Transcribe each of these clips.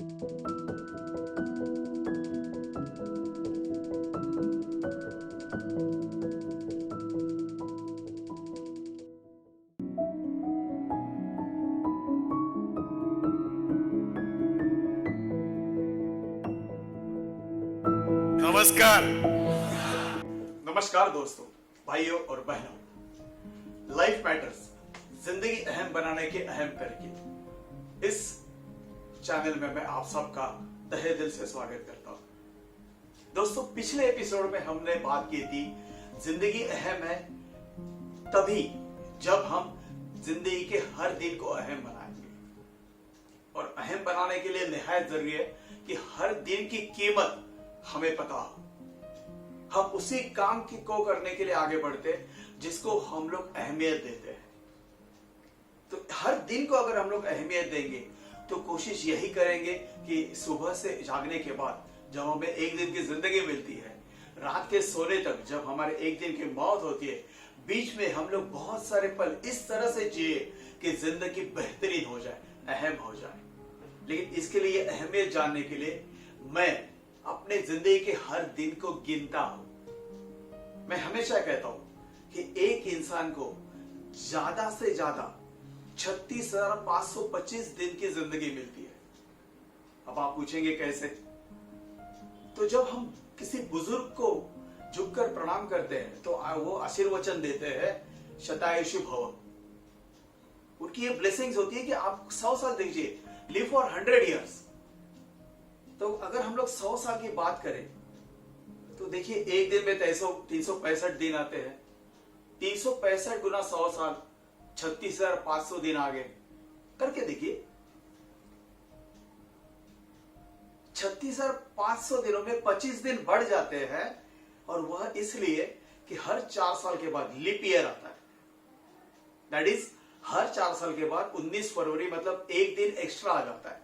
नमस्कार। नमस्कार दोस्तों, भाइयों और बहनों। लाइफ मैटर्स, जिंदगी अहम बनाने के अहम तरीके, इस चैनल में मैं आप सबका तहे दिल से स्वागत करता हूं। दोस्तों, पिछले एपिसोड में हमने बात की थी जिंदगी अहम है तभी जब हम जिंदगी के हर दिन को अहम बनाएंगे, और अहम बनाने के लिए निहायत जरूरी है कि हर दिन की कीमत हमें पता हो। हम उसी काम को करने के लिए आगे बढ़ते हैं जिसको हम लोग अहमियत देते हैं। तो हर दिन को अगर हम लोग अहमियत देंगे तो कोशिश यही करेंगे कि सुबह से जागने के बाद जब हमें एक दिन की जिंदगी मिलती है, रात के सोने तक जब हमारे एक दिन की मौत होती है, बीच में हम लोग बहुत सारे पल इस तरह से जिए कि जिंदगी बेहतरीन हो जाए, अहम हो जाए। लेकिन इसके लिए अहमियत जानने के लिए मैं अपने जिंदगी के हर दिन को गिनता हूं। मैं हमेशा कहता हूं कि एक इंसान को ज्यादा से ज्यादा 36,525 दिन की जिंदगी मिलती है। अब आप पूछेंगे कैसे? तो जब हम किसी बुजुर्ग को झुककर प्रणाम करते हैं तो वो आशीर्वचन देते हैं, शतायुषु भव। उनकी ये ब्लेसिंग्स होती है कि आप 100 साल दीजिए, लिव फॉर 100 ईयर्स। तो अगर हम लोग 100 साल की बात करें तो देखिए, एक दिन में 365 दिन आते हैं। 365 गुना 100 साल, 36,500 दिन आगे करके देखिए। 36,500 दिनों में 25 दिन बढ़ जाते हैं, और वह इसलिए कि हर 4 साल के बाद लीप ईयर आता है। दैट इज, हर 4 साल के बाद 19 फरवरी मतलब एक दिन एक्स्ट्रा आ जाता है।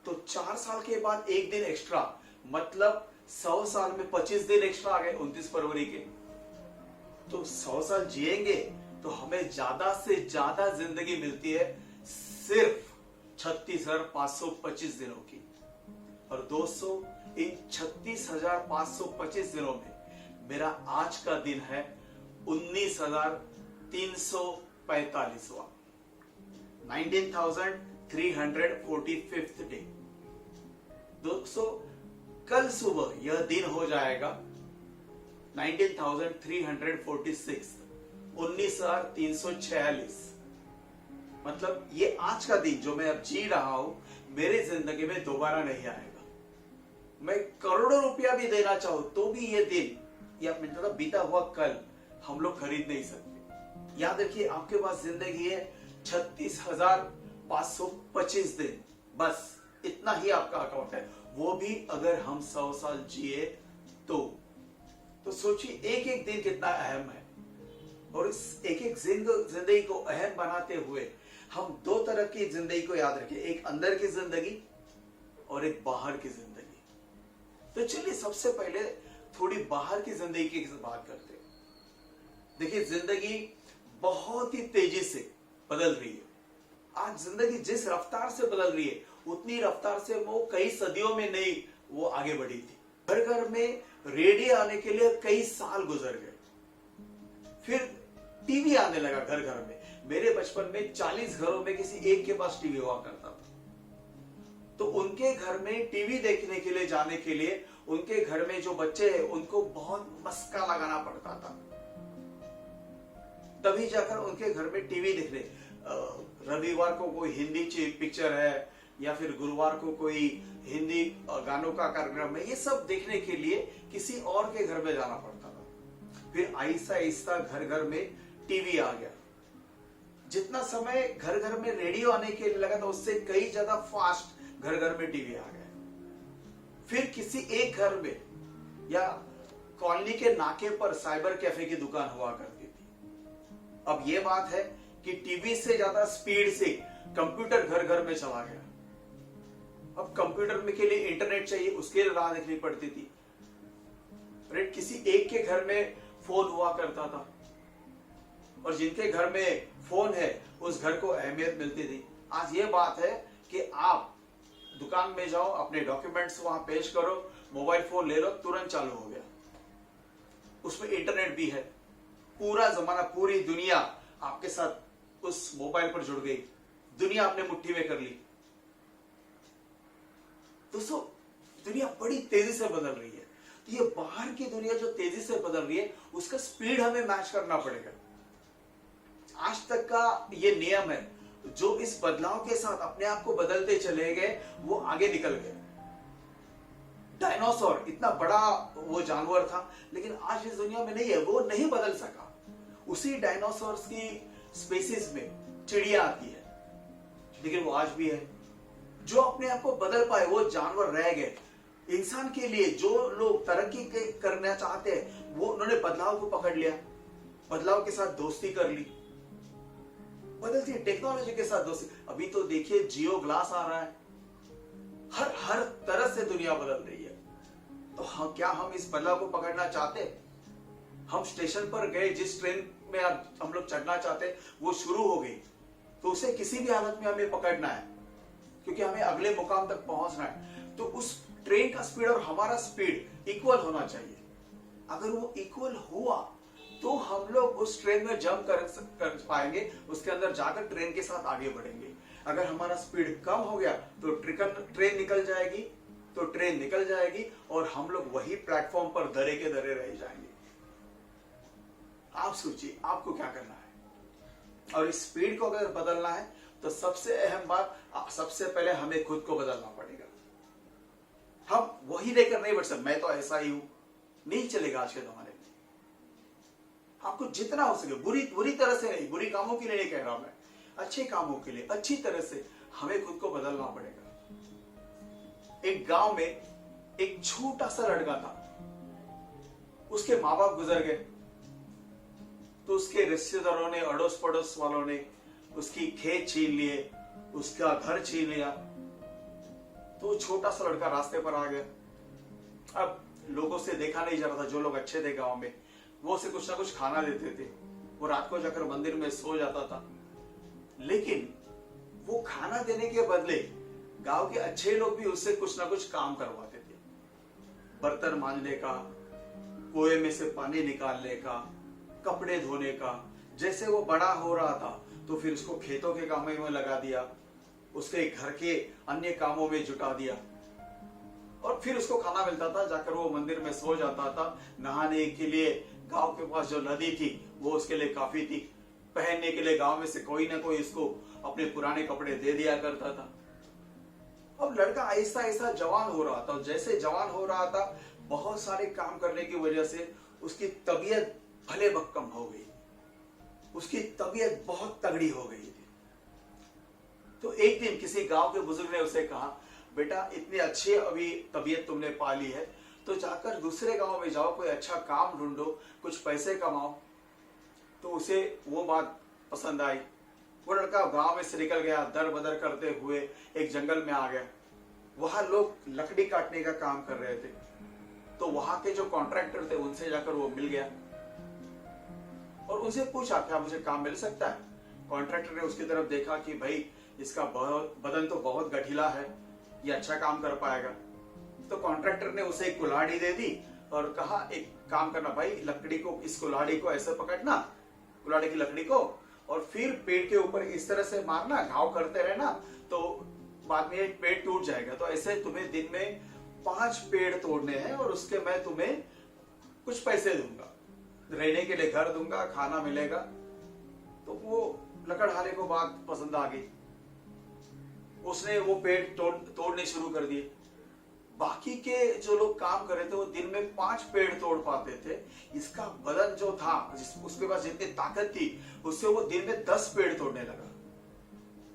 तो 4 साल के बाद एक दिन एक्स्ट्रा मतलब 100 साल में 25 दिन एक्स्ट्रा आ गए 29 फरवरी के। तो 100 साल जिएंगे तो हमें ज्यादा से ज्यादा जिंदगी मिलती है सिर्फ 36,525 दिनों की। और दोस्तों, इन 36,525 दिनों में मेरा आज का दिन है 19,345वां, 19,345th डे। दोस्तों, कल सुबह यह दिन हो जाएगा 19,346, 19,346। मतलब ये आज का दिन जो मैं अब जी रहा हूं, मेरे जिंदगी में दोबारा नहीं आएगा। मैं करोड़ों रुपया भी देना चाहूं तो भी ये दिन या मतलब बीता हुआ कल हम लोग खरीद नहीं सकते। याद रखिए, आपके पास जिंदगी है 36,525 दिन, बस इतना ही आपका अकाउंट है। वो भी अगर हम 100 साल जिए तो सोचिए एक एक दिन कितना अहम है। और इस एक एक जिंदगी को अहम बनाते हुए हम 2 तरह की जिंदगी को याद रखें, एक अंदर की जिंदगी और एक बाहर की जिंदगी। तो चलिए सबसे पहले थोड़ी बाहर की जिंदगी की बात करते हैं। देखिए, जिंदगी बहुत ही तेजी से बदल रही है। आज जिंदगी जिस रफ्तार से बदल रही है उतनी रफ्तार से वो कई सदियों में नहीं वो आगे बढ़ी थी। घर घर में रेडियो आने के लिए कई साल गुजर गए, फिर टीवी आने लगा घर घर में। मेरे बचपन में 40 घरों में किसी एक के पास टीवी हुआ करता था। तो उनके घर में टीवी देखने के लिए जाने के लिए उनके घर में जो बच्चे हैं उनको बहुत मस्का लगाना पड़ता था, तभी जाकर उनके घर में टीवी देखने। रविवार को कोई हिंदी पिक्चर है या फिर गुरुवार को कोई हिंदी गानों का कार्यक्रम है, ये सब देखने के लिए किसी और के घर में जाना पड़ता था। फिर आहिस्ता आहिस्ता घर घर में टीवी आ गया। जितना समय घर घर में रेडियो आने के लिए लगा था उससे कई ज्यादा फास्ट घर घर में टीवी आ गया। फिर किसी एक घर में या कॉलोनी के नाके पर साइबर कैफे की दुकान हुआ करती थी। अब यह बात है कि टीवी से ज्यादा स्पीड से कंप्यूटर घर घर में चला गया। अब कंप्यूटर में के लिए इंटरनेट चाहिए, उसके लिए राह देखनी पड़ती थी। किसी एक के घर में फोन हुआ करता था, और जिनके घर में फोन है उस घर को अहमियत मिलती थी। आज ये बात है कि आप दुकान में जाओ, अपने डॉक्यूमेंट्स वहां पेश करो, मोबाइल फोन ले लो, तुरंत चालू हो गया। उसमें इंटरनेट भी है, पूरा जमाना, पूरी दुनिया आपके साथ उस मोबाइल पर जुड़ गई, दुनिया आपने मुट्ठी में कर ली। दोस्तों, दुनिया बड़ी तेजी से बदल रही है। तो ये बाहर की दुनिया जो तेजी से बदल रही है, उसका स्पीड हमें मैच करना पड़ेगा। आज तक का ये नियम है, जो इस बदलाव के साथ अपने आप को बदलते चले गए, वो आगे निकल गए। डायनासोर इतना बड़ा वो जानवर था, लेकिन आज इस दुनिया में नहीं है, वो नहीं बदल सका। उसी डायनासोर्स की स्पीसीज में चिड़िया आती है, लेकिन वो आज भी है। जो अपने आप को बदल पाए वो जानवर रह गए। इंसान के लिए जो लोग तरक्की करना चाहते हैं, वो उन्होंने बदलाव को पकड़ लिया, बदलाव के साथ दोस्ती कर ली, बदलती टेक्नोलॉजी के साथ दोस्ती। अभी तो देखिए जियो ग्लास आ रहा है, हर तरह से दुनिया बदल रही है। तो क्या हम इस बदलाव को पकड़ना चाहते? हम स्टेशन पर गए, जिस ट्रेन में हम लोग चढ़ना चाहते वो शुरू हो गई, तो उसे किसी भी हालत में हमें पकड़ना है, क्योंकि हमें अगले मुकाम तक पहुंचना है। तो उस ट्रेन का स्पीड और हमारा स्पीड इक्वल होना चाहिए। अगर वो इक्वल हुआ तो हम लोग उस ट्रेन में जंप कर पाएंगे, उसके अंदर जाकर ट्रेन के साथ आगे बढ़ेंगे। अगर हमारा स्पीड कम हो गया तो ट्रेन निकल जाएगी और हम लोग वही प्लेटफॉर्म पर धरे के धरे रह जाएंगे। आप सोचिए आपको क्या करना है। और इस स्पीड को अगर बदलना है तो सबसे अहम बात, सबसे पहले हमें खुद को बदलना पड़ेगा। हम वही लेकर नहीं बढ़ सकते, मैं तो ऐसा ही हूं, नहीं चलेगा आज के जमाने में। आपको जितना हो सके, बुरी तरह से नहीं, बुरी कामों के लिए नहीं कह रहा मैं, अच्छे कामों के लिए अच्छी तरह से हमें खुद को बदलना पड़ेगा। एक गांव में एक छोटा सा लड़का था, उसके माँ बाप गुजर गए, तो उसके रिश्तेदारों ने, अड़ोस पड़ोस वालों ने उसकी खेत छीन लिए, उसका घर छीन लिया। तो वो छोटा सा लड़का रास्ते पर आ गया। अब लोगों से देखा नहीं जा रहा था, जो लोग अच्छे थे गांव में वो उसे कुछ ना कुछ खाना देते थे, वो रात को जाकर मंदिर में सो जाता था। लेकिन वो खाना देने के बदले गांव के अच्छे लोग भी उससे कुछ ना कुछ काम करवाते थे, बर्तन मांजने का, कुएं में से पानी निकालने का, कपड़े धोने का। जैसे वो बड़ा हो रहा था तो फिर उसको खेतों के कामों में लगा दिया, उसके घर के अन्य कामों में जुटा दिया, और फिर उसको खाना मिलता था, जाकर वो मंदिर में सो जाता था। नहाने के लिए गांव के पास जो नदी थी वो उसके लिए काफी थी, पहनने के लिए गांव में से कोई ना कोई इसको अपने पुराने कपड़े दे दिया करता था। अब लड़का आहिस्ता आहिस्ता जवान हो रहा था, जैसे जवान हो रहा था बहुत सारे काम करने की वजह से उसकी तबीयत भले भक्कम हो गई, उसकी तबीयत बहुत तगड़ी हो गई थी। तो एक दिन किसी गांव के बुजुर्ग ने उसे कहा, बेटा इतनी अच्छी अभी तबीयत तुमने पा ली है, तो जाकर दूसरे गांव में जाओ, कोई अच्छा काम ढूंढो, कुछ पैसे कमाओ। तो उसे वो बात पसंद आई। वो लड़का गांव में से निकल गया, दर बदर करते हुए एक जंगल में आ गया। वहां लोग लकड़ी काटने का काम कर रहे थे, तो वहां के जो कॉन्ट्रैक्टर थे उनसे जाकर वो मिल गया और उनसे पूछा, क्या मुझे काम मिल सकता है? कॉन्ट्रैक्टर ने उसकी तरफ देखा कि भाई इसका बदन तो बहुत गठीला है, ये अच्छा काम कर पाएगा। तो कॉन्ट्रैक्टर ने उसे एक कुल्हाड़ी दे दी और कहा, एक काम करना भाई, लकड़ी को, इस कुल्हाड़ी को ऐसे पकड़ना, कुल्हाड़ी की लकड़ी को, और फिर पेड़ के ऊपर इस तरह से मारना, घाव करते रहना, तो बाद में पेड़ टूट जाएगा। तो ऐसे तुम्हें दिन में 5 पेड़ तोड़ने हैं और उसके मैं तुम्हें कुछ पैसे दूंगा, रहने के लिए घर दूंगा, खाना मिलेगा। तो वो लकड़हारे को बात पसंद आ गई, उसने वो पेड़ तोड़ने शुरू कर दिए। बाकी के जो लोग काम कर रहे थे वो दिन में 5 पेड़ तोड़ पाते थे। इसका बदन जो था, उसके पास जितनी ताकत थी, उससे वो दिन में 10 पेड़ तोड़ने लगा।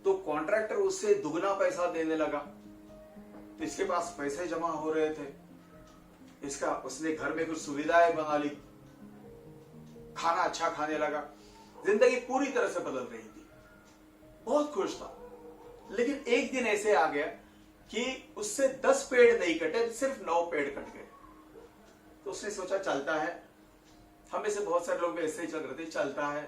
तो कॉन्ट्रैक्टर उससे दुगना पैसा देने लगा। तो इसके पास पैसे जमा हो रहे थे, उसने घर में कुछ सुविधाएं बना ली, खाना अच्छा खाने लगा, जिंदगी पूरी तरह से बदल रही थी, बहुत खुश था। लेकिन एक दिन ऐसे आ गया कि उससे 10 पेड़ नहीं कटे, सिर्फ 9 पेड़ कट गए। तो उसने सोचा चलता है, हम में से बहुत सारे लोग भी ऐसे ही चल रहे थे, चलता है।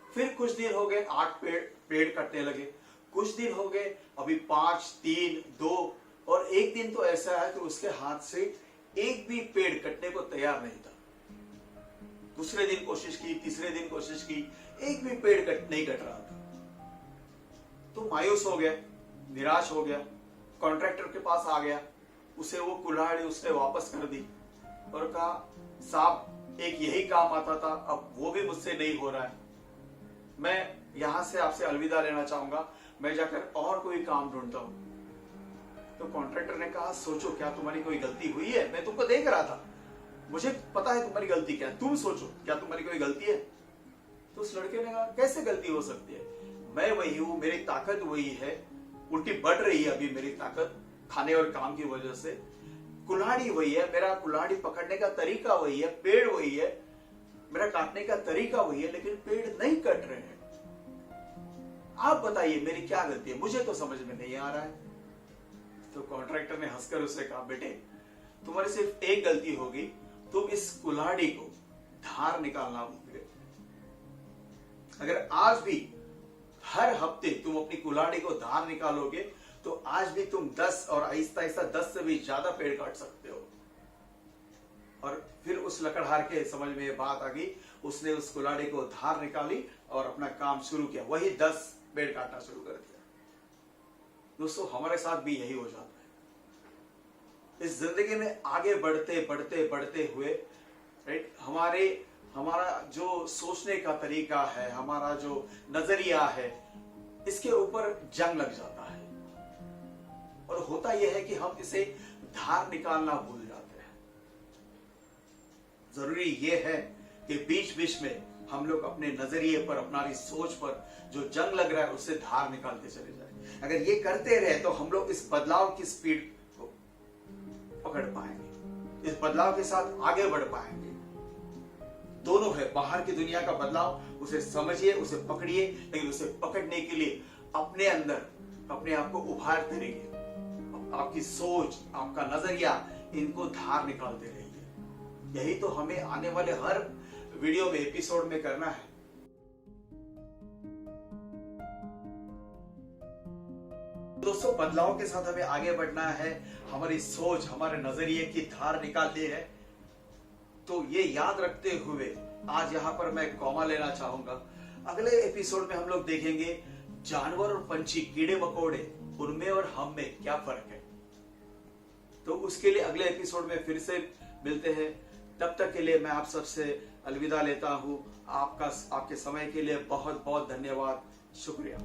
फिर कुछ दिन हो गए, 8 पेड़ कटने लगे, कुछ दिन हो गए, अभी 5, 3, 2 और एक दिन तो ऐसा है कि उसके हाथ से एक भी पेड़ कटने को तैयार नहीं था। दूसरे दिन कोशिश की, तीसरे दिन कोशिश की, एक भी पेड़ नहीं कट रहा था। तो मायूस हो गया, निराश हो गया, कॉन्ट्रैक्टर के पास आ गया, उसे वो कुल्हाड़ी उसने वापस कर दी और कहा साहब एक यही काम आता था, अब वो भी मुझसे नहीं हो रहा है, मैं यहां से आपसे अलविदा लेना चाहूंगा, मैं जाकर और कोई काम ढूंढता हूं। तो कॉन्ट्रैक्टर ने कहा सोचो क्या तुम्हारी कोई गलती हुई है, मैं तुमको देख रहा था, मुझे पता है तुम्हारी गलती क्या है, तुम सोचो क्या तुम्हारी कोई गलती है। तो उस लड़के ने कहा कैसे गलती हो सकती है, मैं वही हूं, मेरी ताकत वही है, उल्टी बढ़ रही है अभी मेरी ताकत खाने और काम की वजह से, कुल्हाड़ी वही है, मेरा कुल्हाड़ी पकड़ने का तरीका वही है, पेड़ वही है, मेरा काटने का तरीका वही है, लेकिन पेड़ नहीं कट रहे हैं। आप बताइए मेरी क्या गलती है, मुझे तो समझ में नहीं आ रहा है। तो कॉन्ट्रैक्टर ने हंसकर उसे कहा बेटे तुम्हारी सिर्फ एक गलती होगी, तुम इस कुल्हाड़ी को धार निकालना भूल गए। अगर आज भी हर हफ्ते तुम अपनी कुल्हाड़ी को धार निकालोगे तो आज भी तुम 10 और आहिस्ता आहिस्ता 10 से भी ज्यादा पेड़ काट सकते हो। और फिर उस लकड़हार के समझ में ये बात आ गई, उसने उस कुल्हाड़ी को धार निकाली और अपना काम शुरू किया, वही 10 पेड़ काटना शुरू कर दिया। दोस्तों हमारे साथ भी यही हो जाता है। इस जिंदगी में आगे बढ़ते बढ़ते बढ़ते हुए राइट, हमारा जो सोचने का तरीका है, हमारा जो नजरिया है, इसके ऊपर जंग लग जाता है और होता यह है कि हम इसे धार निकालना भूल जाते हैं। जरूरी यह है कि बीच बीच में हम लोग अपने नजरिए पर, अपनी सोच पर जो जंग लग रहा है उससे धार निकालते चले जाए। अगर ये करते रहे तो हम लोग इस बदलाव की स्पीड को पकड़ पाएंगे, इस बदलाव के साथ आगे बढ़ पाएंगे। दोनों है, बाहर की दुनिया का बदलाव, उसे समझिए, उसे पकड़िए, लेकिन उसे पकड़ने के लिए अपने अंदर अपने आप को उभारते रहिए, आपकी सोच, आपका नजरिया, इनको धार निकालते रहिए। यही तो हमें आने वाले हर वीडियो में, एपिसोड में करना है। दोस्तों बदलाव के साथ हमें आगे बढ़ना है, हमारी सोच, हमारे नजरिए की धार निकालनी है। तो ये याद रखते हुए आज यहां पर मैं कॉमा लेना चाहूंगा। अगले एपिसोड में हम लोग देखेंगे जानवर और पंछी, कीड़े मकोड़े, उनमें और हम में क्या फर्क है। तो उसके लिए अगले एपिसोड में फिर से मिलते हैं। तब तक के लिए मैं आप सबसे अलविदा लेता हूं। आपके समय के लिए बहुत बहुत धन्यवाद, शुक्रिया।